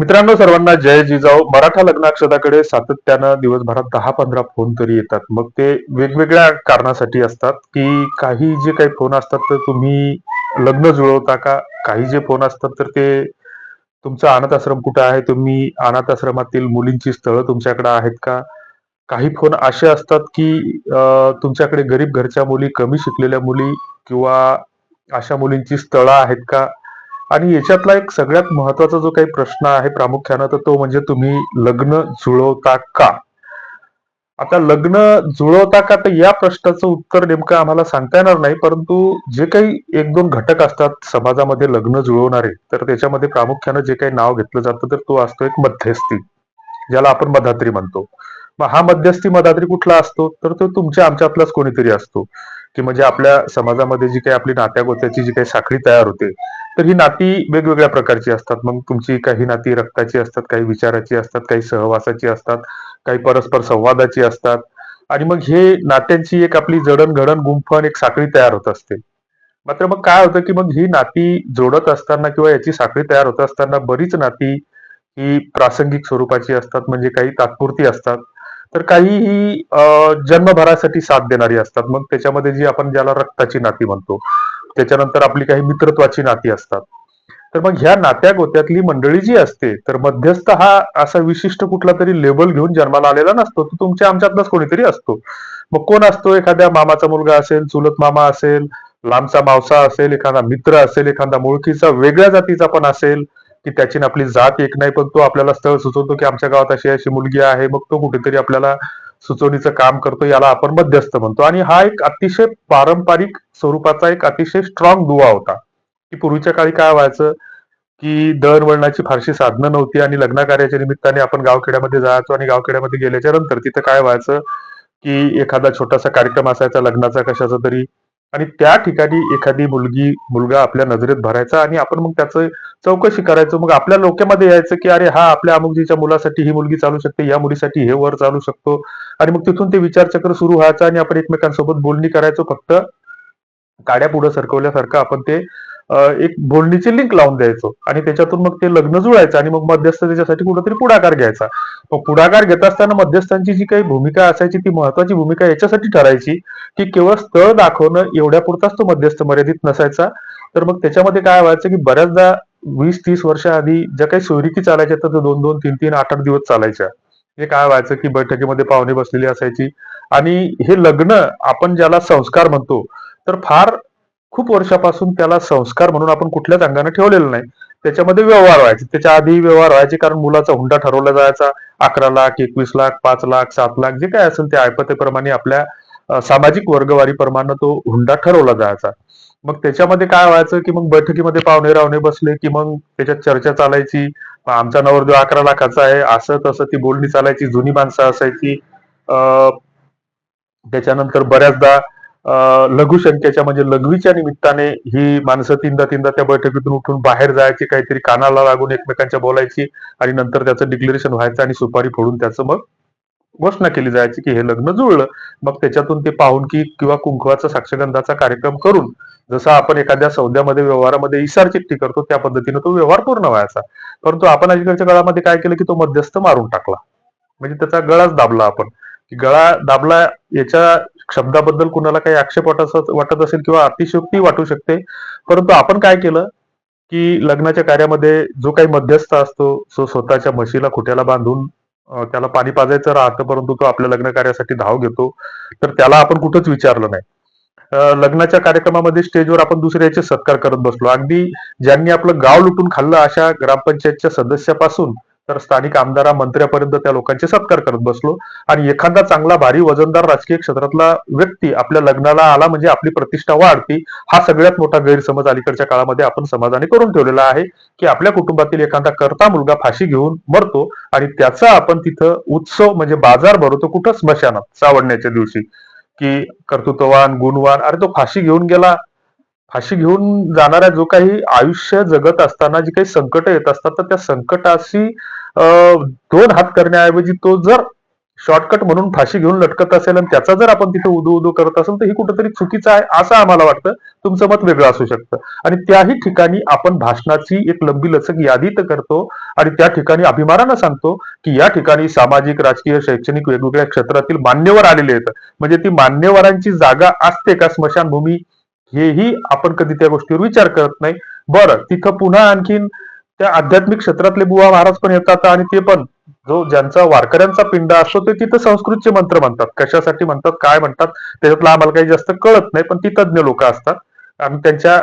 मित्रांनो, सर्वांना जय जिजाऊ. मराठा लग्नाक्षताकडे सातत्यानं दिवसभरात 10-15 फोन तरी येतात. मग ते वेगवेगळ्या कारणासाठी असतात, की काही जे काही फोन असतात तर तुम्ही लग्न जुळवता का? काही जे फोन असतात तर ते तुमचा अनाथ आश्रम कुठे आहे? तुम्ही अनाथ आश्रमातील मुलींची स्थळं तुमच्याकडे आहेत का? काही फोन असे असतात, की तुमच्याकडे गरीब घरच्या मुली, कमी शिकलेल्या मुली किंवा अशा मुलींची स्थळं आहेत का? आणि याच्यातला एक सगळ्यात महत्वाचा जो काही प्रश्न आहे प्रामुख्यानं, तर तो म्हणजे तुम्ही लग्न जुळवता का? आता लग्न जुळवता का, तर या प्रश्नाचं उत्तर नेमकं आम्हाला सांगता येणार नाही. परंतु जे काही एक दोन घटक असतात समाजामध्ये लग्न जुळवणारे, तर त्याच्यामध्ये प्रामुख्यानं जे काही नाव घेतलं जातं, तर तो असतो एक मध्यस्थी, ज्याला आपण मधात्री म्हणतो. मग हा मध्यस्थी मधात्री कुठला असतो, तर तो तुमच्या आमच्यातलाच कोणीतरी असतो, की म्हणजे आपल्या समाजामध्ये जी काही आपली नात्या गोत्याची जी काही साखळी तयार होते, तर ही नाती वेगवेगळ्या प्रकारची असतात. मग तुमची काही नाती रक्ताची असतात, काही विचाराची असतात, काही सहवासाची असतात, काही परस्पर संवादाची असतात. आणि मग हे नात्यांची एक आपली जडणघडण गुंफण एक साखळी तयार होत असते. मात्र मग काय होतं, की मग ही नाती जोडत असताना किंवा याची साखळी तयार होत असताना बरीच नाती ही प्रासंगिक स्वरूपाची असतात, म्हणजे काही तात्पुरती असतात. तर काही ही जन्मभरासाठी साथ देणारी असतात. मग त्याच्यामध्ये जी आपण ज्याला रक्ताची नाती म्हणतो. त्याच्यानंतर आपली काही मित्रत्वाची नाती असतात. तर मग ह्या नात्या गोत्यातली मंडळी जी असते, तर मध्यस्थ हा असा विशिष्ट कुठला तरी लेबल घेऊन जन्माला आलेला नसतो. तो तुमच्या आमच्यातलाच कोणीतरी असतो. मग कोण असतो? एखाद्या मामाचा मुलगा असेल, चुलत मामा असेल, लांबचा मावसा असेल, एखादा मित्र असेल, एखादा मुळकीचा वेगळ्या जातीचा पण असेल, की त्याची आणि आपली जात एक नाही, पण तो आपल्याला स्थळ सुचवतो, की आमच्या गावात अशी अशी मुलगी आहे. मग तो कुठेतरी आपल्याला सुचवणीचं काम करतो. याला आपण मध्यस्थ म्हणतो. आणि हा एक अतिशय पारंपरिक स्वरूपाचा एक अतिशय स्ट्रॉंग दुवा होता, की पूर्वीच्या काळी काय व्हायचं, की दळणवळणाची फारशी साधनं नव्हती आणि लग्न कार्याच्या निमित्ताने आपण गावखेड्यामध्ये जायचो आणि गावखेड्यामध्ये गेल्याच्या नंतर तिथं काय व्हायचं, की एखादा छोटासा कार्यक्रम असायचा लग्नाचा कशाचा तरी, आणि त्या ठिकाणी एखादी मुलगी मुलगा आपल्या नजरेत भरायचा आणि आपण मग त्याचं चौकशी करायचो. मग आपल्या डोक्यामध्ये यायचं, की अरे हा आपल्या अमुकजीच्या मुलासाठी ही मुलगी चालू शकते, या मुलीसाठी हे वर चालू शकतो. आणि मग तिथून ते विचारचक्र सुरू व्हायचं आणि आपण एकमेकांसोबत बोलणी करायचो. फक्त काड्या पुढे सरकवल्यासारखं आपण ते एक बोलणीची लिंक लावून द्यायचो आणि त्याच्यातून मग ते लग्न जुळायचं आणि मग मध्यस्थ त्याच्यासाठी कुठेतरी पुढाकार घ्यायचा. मग पुढाकार घेत असताना मध्यस्थांची जी काही भूमिका असायची ती महत्वाची भूमिका याच्यासाठी ठरायची, की केवळ स्थळ दाखवणं एवढ्या पुरताच तो मध्यस्थ मर्यादित नसायचा. तर मग त्याच्यामध्ये काय व्हायचं, की बऱ्याचदा 20-30 वर्ष आधी ज्या काही सोयरीकी चालायच्या तर 2-2, 3-3, 8-8 दिवस चालायच्या. हे काय व्हायचं, की बैठकीमध्ये पाहुणे बसलेली असायची आणि हे लग्न आपण ज्याला संस्कार म्हणतो, तर फार खूप वर्षापासून त्याला संस्कार म्हणून आपण कुठल्याच अंगाने ठेवलेलं नाही. त्याच्यामध्ये व्यवहार व्हायचे. त्याच्या आधी व्यवहार व्हायचे, कारण मुलाचा हुंडा ठरवला जायचा. 11 लाख, 21 लाख, 5 लाख, 7 लाख जे काय असेल त्या ऐपतेप्रमाणे आपल्या सामाजिक वर्गवारीप्रमाणे तो हुंडा ठरवला जायचा. मग त्याच्यामध्ये काय व्हायचं, की मग बैठकीमध्ये पाहुणे रावणे बसले, की मग त्याच्यात चर्चा चालायची. आमचा नवरदेव 11 लाखाचा आहे, असं तसं ती बोलणी चालायची. जुनी माणसं असायची. त्याच्यानंतर बऱ्याचदा लघुशंकेच्या म्हणजे लघवीच्या निमित्ताने ही माणसं तीनदा तीनदा त्या बैठकीतून उठून बाहेर जायची, काहीतरी कानाला लागून एकमेकांच्या बोलायची आणि नंतर त्याचं डिक्लेरेशन व्हायचं आणि सुपारी फोडून त्याचं मग घोषणा केली जायची, की हे लग्न जुळलं. मग त्याच्यातून ते पाहुणकी किंवा कुंकवाचा साक्षगंधाचा कार्यक्रम करून जसं आपण एखाद्या सौद्यामध्ये व्यवहारामध्ये इसार चिठ्ठी करतो त्या पद्धतीने तो व्यवहार पूर्ण व्हायचा. परंतु आपण अलीकडच्या काळामध्ये काय केलं, की तो मध्यस्थ मारून टाकला. म्हणजे त्याचा गळाच दाबला आपण. की गळा दाबला याच्या शब्दाबद्दल कुणाला काही आक्षेप वाटत असेल किंवा अतिशयोक्ती वाटू शकते. परंतु आपण काय केलं, की लग्नाच्या कार्यामध्ये जो काही मध्यस्थ असतो, तो स्वतःच्या म्हशीला खुट्याला बांधून त्याला पाणी पाजायचं राहतं, परंतु तो आपल्या लग्न कार्यासाठी धाव घेतो. तर त्याला आपण कुठंच विचारलं नाही. लग्नाच्या कार्यक्रमामध्ये स्टेजवर आपण दुसऱ्याचे सत्कार करत बसलो. अगदी ज्यांनी आपलं गाव लुटून खाल्लं अशा ग्रामपंचायतच्या सदस्यापासून तर स्थानिक आमदारा मंत्र्यापर्यंत त्या लोकांचे सत्कार करत बसलो. आणि एखादा चांगला भारी वजनदार राजकीय क्षेत्रातला व्यक्ती आपल्या लग्नाला आला म्हणजे आपली प्रतिष्ठा वाढती. हा सगळ्यात मोठा गैरसमज अलीकडच्या काळामध्ये आपण समाजाने करून ठेवलेला आहे, की आपल्या कुटुंबातील एखादा करता मुलगा फाशी घेऊन मरतो आणि त्याचा आपण तिथं उत्सव म्हणजे बाजार भरवतो कुठं, स्मशानात सावडण्याच्या दिवशी, की कर्तृत्ववान गुणवान, अरे तो फाशी घेऊन गेला. फाशी घेऊन जाणाऱ्या जो काही आयुष्य जगत असताना जी काही संकट येत असतात, तर त्या संकटाशी दोन हात करण्याऐवजी तो जर शॉर्टकट म्हणून फाशी घेऊन लटकत असेल आणि त्याचा जर आपण तिथे उदो उदो करत असेल तर ही कुठेतरी चुकीचं आहे असं आम्हाला वाटतं. तुमचं मत वेगळं असू शकतं. आणि त्याही ठिकाणी आपण भाषणाची एक लंबी लचक यादी तर करतो आणि त्या ठिकाणी अभिमानानं सांगतो की या ठिकाणी सामाजिक, राजकीय, शैक्षणिक वेगवेगळ्या क्षेत्रातील मान्यवर आलेले आहेत. म्हणजे ती मान्यवरांची जागा असते का स्मशानभूमी, हेही आपण कधी त्या गोष्टीवर विचार करत नाही. बरं, तिथं पुन्हा आणखीन त्या आध्यात्मिक क्षेत्रातले बुवा महाराज पण येतात आणि ते पण जो ज्यांचा वारकऱ्यांचा पिंड असतो ते तिथं संस्कृतचे मंत्र म्हणतात. कशासाठी म्हणतात, काय म्हणतात, त्याच्यातलं आम्हाला काही जास्त कळत नाही, पण ती तज्ञ लोक असतात. आम्ही त्यांच्या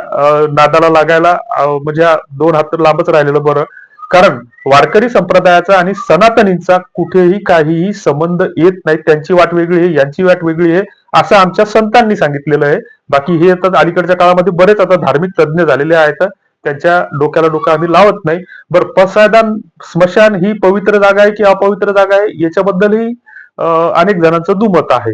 नादाला लागायला म्हणजे दोन हात तर लांबच राहिलेलं बरं. कारण वारकरी संप्रदायाचा आणि सनातनींचा कुठेही काहीही संबंध येत नाही. त्यांची वाट वेगळी आहे, यांची वाट वेगळी आहे, असं आमच्या संतांनी सांगितलेलं आहे. बाकी हे आता अलीकडच्या काळामध्ये बरेच आता धार्मिक तज्ञ झालेले आहेत, त्यांच्या डोक्याला डोकं आम्ही लावत नाही. बरं, पसायदान स्मशान ही पवित्र जागा आहे की अपवित्र जागा आहे याच्याबद्दलही अनेक जणांचं दुमत आहे.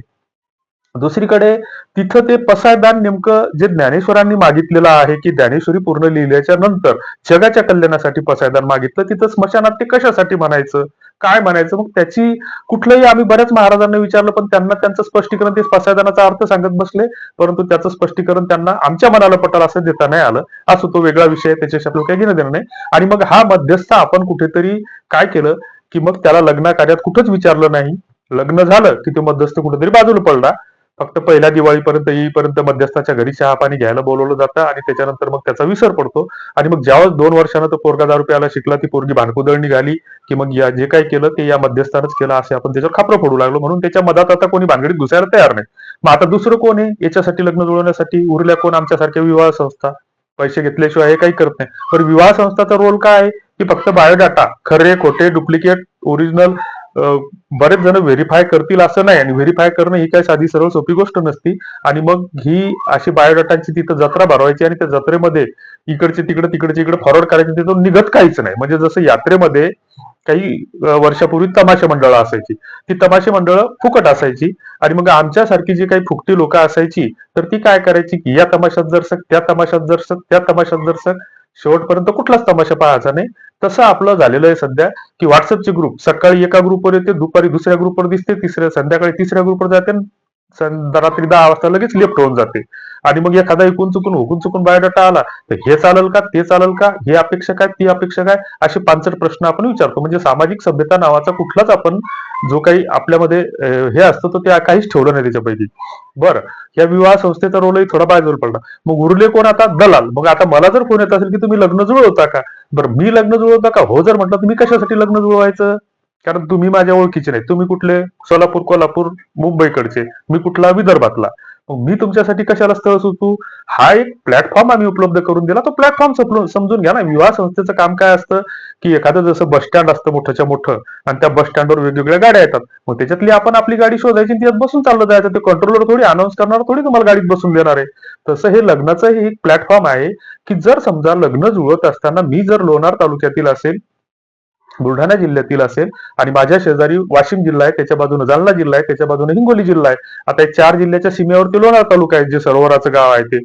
दुसरीकडे तिथं ते पसायदान नेमकं जे ज्ञानेश्वरांनी मागितलेलं आहे की ज्ञानेश्वरी पूर्ण लिहिल्याच्या नंतर जगाच्या कल्याणासाठी पसायदान मागितलं, तिथं स्मशानात ते कशासाठी म्हणायचं, काय म्हणायचं? मग त्याची कुठलंही आम्ही बऱ्याच महाराजांना विचारलं, पण त्यांना त्यांचं स्पष्टीकरण ते पसायदानाचा अर्थ सांगत बसले, परंतु त्याचं स्पष्टीकरण त्यांना आमच्या मनाला पटेल असं देता नाही आलं. असं तो वेगळा विषय आहे, त्याच्याशी आपल्याला काही घेणं देणं नाही. आणि मग हा मध्यस्थ आपण कुठेतरी काय केलं की मग त्याला लग्न कार्यात कुठंच विचारलं नाही. लग्न झालं की तो मध्यस्थ कुठेतरी बाजूला पडला. फक्त पहिल्या दिवाळीपर्यंत येईपर्यंत मध्यस्थाच्या घरी चहा पाणी घ्यायला बोलवलं जातं आणि त्याच्यानंतर मग त्याचा विसर पडतो. आणि मग ज्यावेळेस 2 वर्षानं तो पोरगा दारू प्यायला शिकला, ती पोरगी भानकुदळ निघाली की मग या जे काही केलं ते या मध्यस्थानच केलं असे आपण त्याच्यावर खापरं पडू लागलो. म्हणून त्याच्या मधात आता कोणी भानगडीत घुसायला तयार नाही. मग आता दुसरं कोण आहे याच्यासाठी लग्न जुळवण्यासाठी? उरल्या कोण? आमच्यासारख्या विवाह संस्था. पैसे घेतल्याशिवाय हे काही करत नाही. पण विवाह संस्थाचा रोल काय आहे की फक्त बायोडाटा, खरे खोटे, डुप्लिकेट, ओरिजिनल बरेच जण व्हेरीफाय करतील असं नाही. आणि व्हेरीफाय करणं ही काही साधी सरळ सोपी गोष्ट नसती. आणि मग ही अशी बायोडाटाची तिथं जत्रा भरवायची आणि त्या जत्रेमध्ये इकडचे तिकडे तिकडचे इकडे फॉरवर्ड करायचे, तिथून निघत काहीच नाही. म्हणजे जसं यात्रेमध्ये काही वर्षापूर्वी तमाशा मंडळं असायची, ती तमाशा मंडळं फुकट असायची. आणि मग आमच्यासारखी जी काही फुकटी लोक असायची तर ती काय करायची की या तमाशात जरसक, त्या तमाशात जरसक, त्या तमाशात जरसक, शेवटपर्यंत कुठलाच तमाशा पाहायचा नाही. तसं आपलं झालेलं आहे सध्या की व्हॉट्सअपचे ग्रुप, सकाळी एका ग्रुपवर येते, दुपारी दुसऱ्या ग्रुपवर दिसते, संध्याकाळी तिसऱ्या ग्रुपवर जाते, रात्री 10 वाजता लगेच लेफ्ट होऊन जाते. आणि मग एखादा हुकून चुकून बायोडाटा आला तर हे चालेल का, ते चालेल का, ही अपेक्षा काय, ती अपेक्षा काय, असे 5 प्रश्न आपण विचारतो. म्हणजे सामाजिक सभ्यता नावाचा कुठलाच आपण जो काही आपल्यामध्ये हे असतं तो ते काहीच ठेवलं नाही त्याच्यापैकी. बरं, या विवाह संस्थेचा रोलही थोडा बाजूला पडला. मग उरले कोण आता? दलाल. मग आता मला जर फोन येत असेल की तुम्ही लग्न जुळवता का, बरं मी लग्न जुळवता का, हो जर म्हटलं तुम्ही कशासाठी लग्न जुळवायचं? कारण तुम्ही माझ्या ओळखीचे नाही. तुम्ही कुठले? सोलापूर, कोल्हापूर, मुंबईकडचे, मी कुठला? विदर्भातला. मग मी तुमच्यासाठी कशाला स्थळ सुचू? हा एक प्लॅटफॉर्म आम्ही उपलब्ध करून दिला, तो प्लॅटफॉर्म समजून घ्या ना. विवाह संस्थेचं काम काय असतं की एखादं जसं बस स्टँड असतं मोठ्याच्या मोठं, आणि त्या बस स्टँडवर वेगवेगळ्या गाड्या येतात. मग त्याच्यातली आपण आपली गाडी शोधायची आणि त्यात बसून चाललं जायचं. ते कंट्रोलर थोडी अनाऊन्स करणार, थोडी तुम्हाला गाडीत बसून देणार आहे. तसं हे लग्नाचं हे एक प्लॅटफॉर्म आहे की जर समजा लग्न जुळत असताना मी जर लोणार तालुक्यातील असेल, बुलढाणा जिल्ह्यातील असेल, आणि माझ्या शेजारी वाशिम जिल्हा आहे, त्याच्या बाजूने जालना जिल्हा आहे, त्याच्या बाजूने हिंगोली जिल्हा आहे. आता एक 4 जिल्ह्याच्या सीमेवरती लोणार तालुका आहे, जे सरोवराचं गाव आहे ते.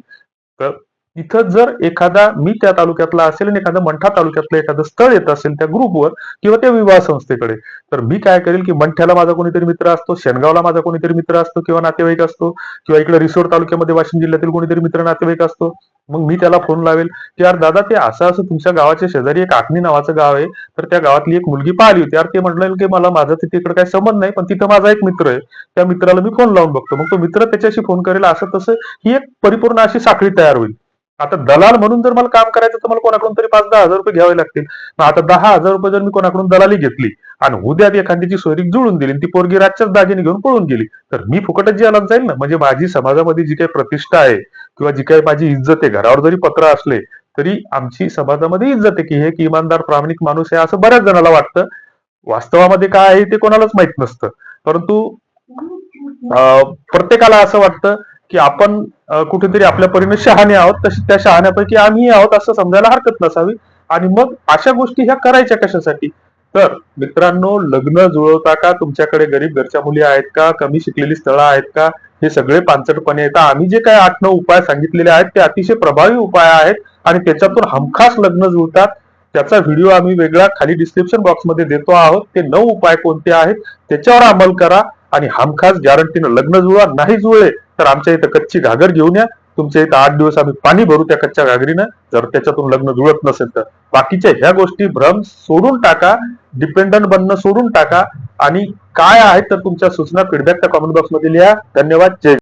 तर इथं जर एखादा मी त्या तालुक्यातला असेल आणि एखादं मंठा तालुक्यातलं एखादं स्थळ येत असेल त्या ग्रुपवर किंवा त्या विवाह संस्थेकडे, तर मी काय करेल की मंठ्याला माझा कोणीतरी मित्र असतो, शेनगावला माझा कोणीतरी मित्र असतो किंवा नातेवाईक असतो, किंवा इकडे रिसोड तालुक्यामध्ये वाशिम जिल्ह्यातील कोणीतरी मित्र नातेवाईक असतो. मग मी त्याला फोन लावेल की यार दादा, ते असं असं तुमच्या गावाच्या शेजारी एक आखणी नावाचं गाव आहे, तर त्या गावातली एक मुलगी पाहिली होती यार. ते म्हटलं की मला माझा तिकडे काही संबंध नाही, पण तिथं माझा एक मित्र आहे, त्या मित्राला मी फोन लावून बघतो. मग तो मित्र त्याच्याशी फोन करेल, असं तसं ही एक परिपूर्ण अशी साखळी तयार होईल. आता दलाल म्हणून जर मला काम करायचं तर मला कोणाकडून तरी 5-10 हजार रुपये घ्यावे लागतील. मग आता 10,000 रुपये जर मी कोणाकडून दलाली घेतली आणि उद्या एखाद्याची सोयरीक जुळून दिली, ती पोरगी रातच्याच दागिने घेऊन पळून गेली, तर मी फुकटच जेलात जाईल ना. म्हणजे माझी समाजामध्ये जी काही प्रतिष्ठा आहे किंवा जी काही माझी इज्जत आहे, घरावर जरी पत्र असले तरी आमची समाजामध्ये इज्जत आहे की हे एक इमानदार प्रामाणिक माणूस आहे, असं बऱ्याच जणाला वाटतं. वास्तवामध्ये काय आहे ते कोणालाच माहित नसतं. परंतु प्रत्येकाला असं वाटतं की आपण कुठेतरी आपल्या परीने शहाणे आहोत, तशी त्या शहाण्यापैकी आम्ही आहोत असं समजायला हरकत नसावी. आणि मग अशा गोष्टी ह्या करायच्या कशासाठी? तर मित्रांनो, लग्न जुळवता का? तुमच्याकडे गरीब घरच्या मुली आहेत का? कमी शिकलेली स्थळं आहेत का? हे सगळे पानचटपणे येतात. आम्ही जे काही 8-9 उपाय सांगितलेले आहेत ते अतिशय प्रभावी उपाय आहेत आणि त्याच्यातून हमखास लग्न जुळतात. त्याचा व्हिडिओ आम्ही वेगळा खाली डिस्क्रिप्शन बॉक्समध्ये देतो आहोत. ते 9 उपाय कोणते आहेत त्याच्यावर अंमल करा आणि हमखास गॅरंटीनं लग्न जुळवा. नाही जुळले तर आमच्या इथं कच्ची घागर घेऊन या. तुमच्या इथं 8 दिवस आम्ही पाणी भरू त्या कच्च्या घागरीनं, जर त्याच्यातून लग्न जुळत नसेल तर. बाकीच्या ह्या गोष्टी भ्रम सोडून टाका, डिपेंडंट बनणं सोडून टाका आणि काय आहे तर तुमच्या सूचना फीडबॅक त्या कमेंट बॉक्समध्ये लिहा. धन्यवाद. जय